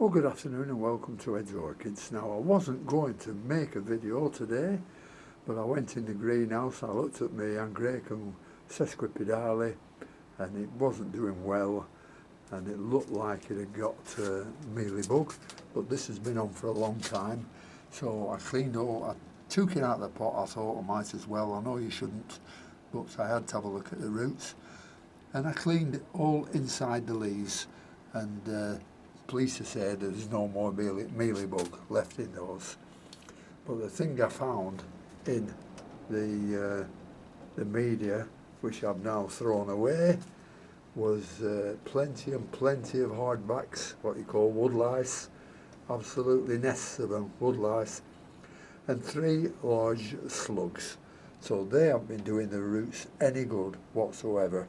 Well, good afternoon and welcome to Ed's Orchids. Now, I wasn't going to make a video today, but I went in the greenhouse, I looked at my Angraecum sesquipedale and it wasn't doing well and it looked like it had got mealybug, but this has been on for a long time. So I cleaned all, I took it out of the pot. I thought I might as well, I know you shouldn't, but I had to have a look at the roots. And I cleaned all inside the leaves and pleased to say there's no more mealybug left in those. But the thing I found in the media, which I've now thrown away, was plenty and plenty of hardbacks, what you call woodlice, absolutely nests of them, woodlice, and 3 large slugs. So they haven't been doing the roots any good whatsoever.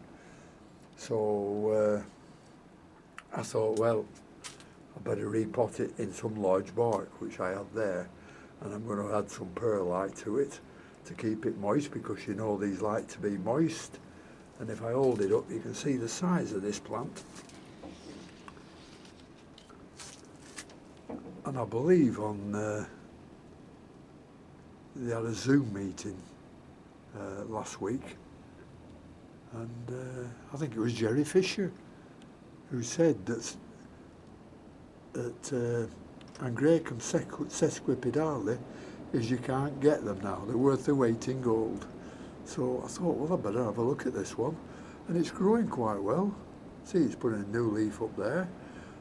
So I thought, well, I better repot it in some large bark, which I have there, and I'm going to add some perlite to it to keep it moist, because you know these like to be moist. And if I hold it up, you can see the size of this plant. And I believe on they had a Zoom meeting last week, and I think it was Jerry Fisher who said that Angraecum sesquipedale is you can't get them now. They're worth their weight in gold. So I thought, well, I better have a look at this one, and it's growing quite well. See, it's putting a new leaf up there.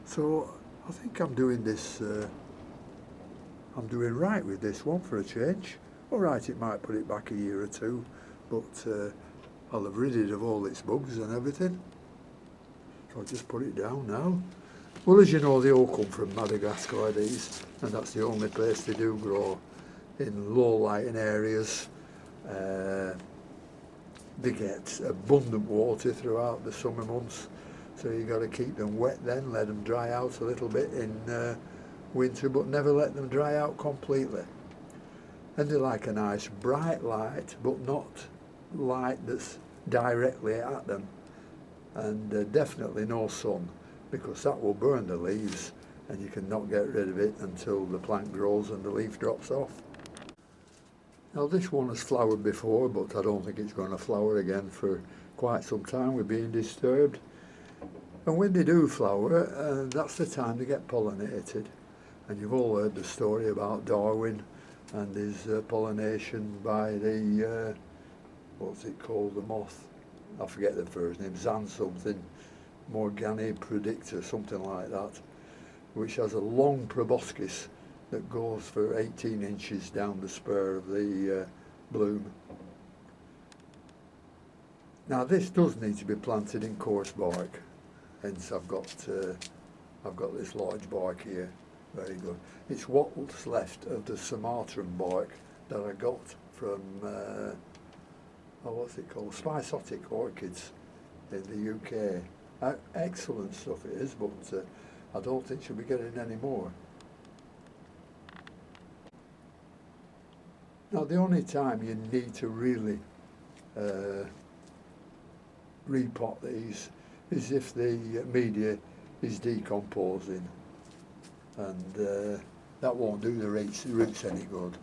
So I think I'm doing this. I'm doing right with this one for a change. All right, it might put it back a year or two, but I'll have rid it of all its bugs and everything. So I'll just put it down now. Well, as you know, they all come from Madagascar, these, and that's the only place they do grow, in low-lying areas. They get abundant water throughout the summer months, so you've got to keep them wet then, let them dry out a little bit in winter, but never let them dry out completely. And they like a nice bright light, but not light that's directly at them, and definitely no sun, because that will burn the leaves and you cannot get rid of it until the plant grows and the leaf drops off. Now, this one has flowered before, but I don't think it's going to flower again for quite some time. We're being disturbed. And when they do flower, that's the time they get pollinated. And you've all heard the story about Darwin and his pollination by the, what's it called, the moth? I forget the first name, Zan something, Morgani predictor, something like that, which has a long proboscis that goes for 18 inches down the spur of the bloom. Now, this does need to be planted in coarse bark, hence I've got this large bark here. Very good. It's what's left of the Sumatran bark that I got from what's it called, Spicotic orchids in the UK. Excellent stuff it is, but I don't think she'll be getting any more. Now, the only time you need to really repot these is if the media is decomposing, and that won't do the roots any good.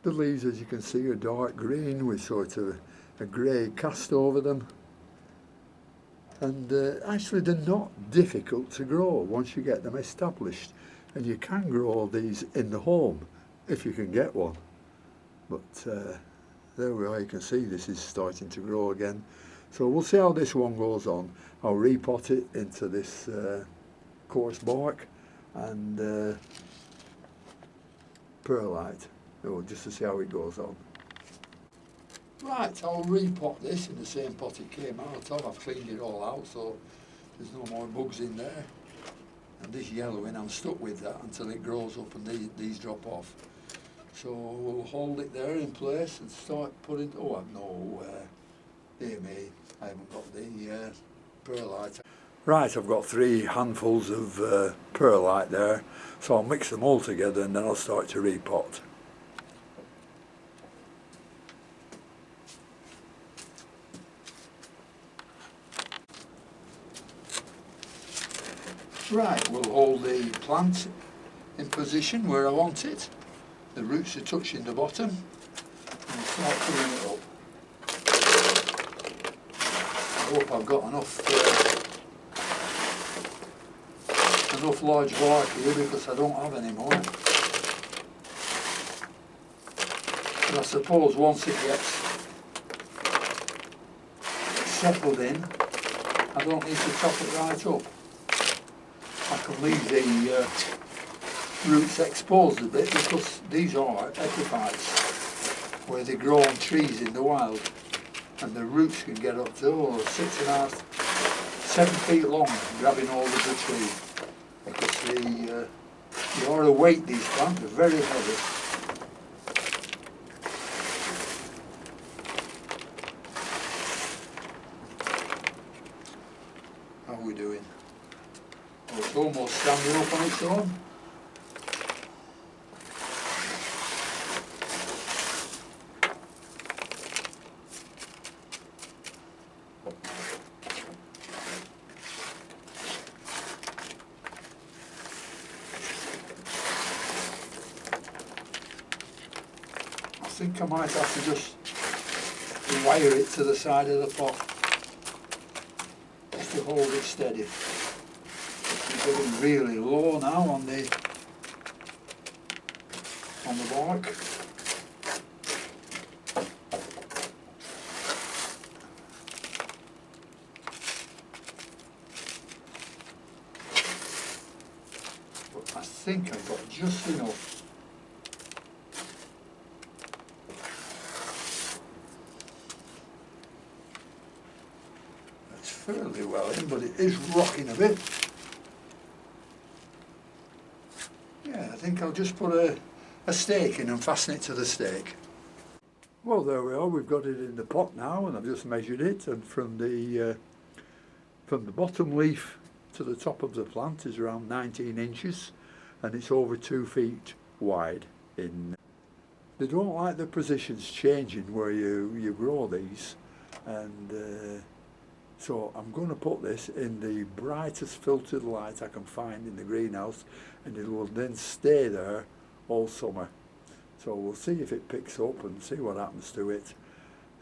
The leaves, as you can see, are dark green with sort of a grey cast over them, and actually they're not difficult to grow once you get them established, and you can grow these in the home if you can get one. But there we are, you can see this is starting to grow again. So we'll see how this one goes on. I'll repot it into this coarse bark and perlite, just to see how it goes on. Right, I'll repot this in the same pot it came out of. I've cleaned it all out, so there's no more bugs in there. And this yellowing, I'm stuck with that until it grows up and these drop off. So we'll hold it there in place and start putting, dear me, I haven't got the perlite. Right, I've got 3 handfuls of perlite there, so I'll mix them all together and then I'll start to repot. Right, we'll hold the plant in position where I want it. The roots are touching the bottom, and we'll start pulling it up. I hope I've got enough large bark here, because I don't have any more. And I suppose once it gets settled in, I don't need to top it right up. I can leave the roots exposed a bit, because these are epiphytes where they grow on trees in the wild, and the roots can get up to 6.5, 7 feet long, grabbing hold of the tree, because they are a weight, these plants, they're very heavy. How are we doing? Oh, it's almost standing up on its own. I think I might have to just wire it to the side of the pot just to hold it steady. It's getting really low now on the bark. But I think I've got just enough. That's fairly well in, but it is rocking a bit. Yeah, I think I'll just put a stake in and fasten it to the stake. Well, there we are, we've got it in the pot now, and I've just measured it, and from the bottom leaf to the top of the plant is around 19 inches, and it's over 2 feet wide. They don't like the positions changing where you grow these, and so I'm going to put this in the brightest filtered light I can find in the greenhouse, and it will then stay there all summer. So we'll see if it picks up and see what happens to it,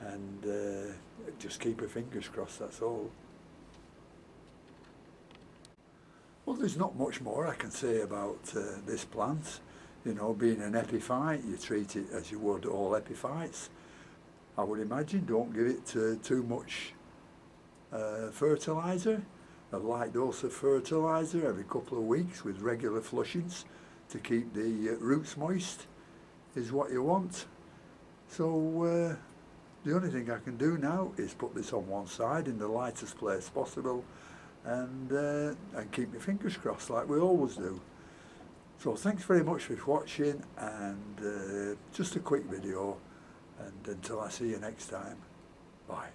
and just keep your fingers crossed, that's all. Well, there's not much more I can say about this plant. You know, being an epiphyte, you treat it as you would all epiphytes. I would imagine don't give it too much fertiliser. A light dose of fertiliser every couple of weeks with regular flushings to keep the roots moist is what you want. So the only thing I can do now is put this on one side in the lightest place possible, and keep my fingers crossed like we always do. So thanks very much for watching, and just a quick video, and until I see you next time, bye.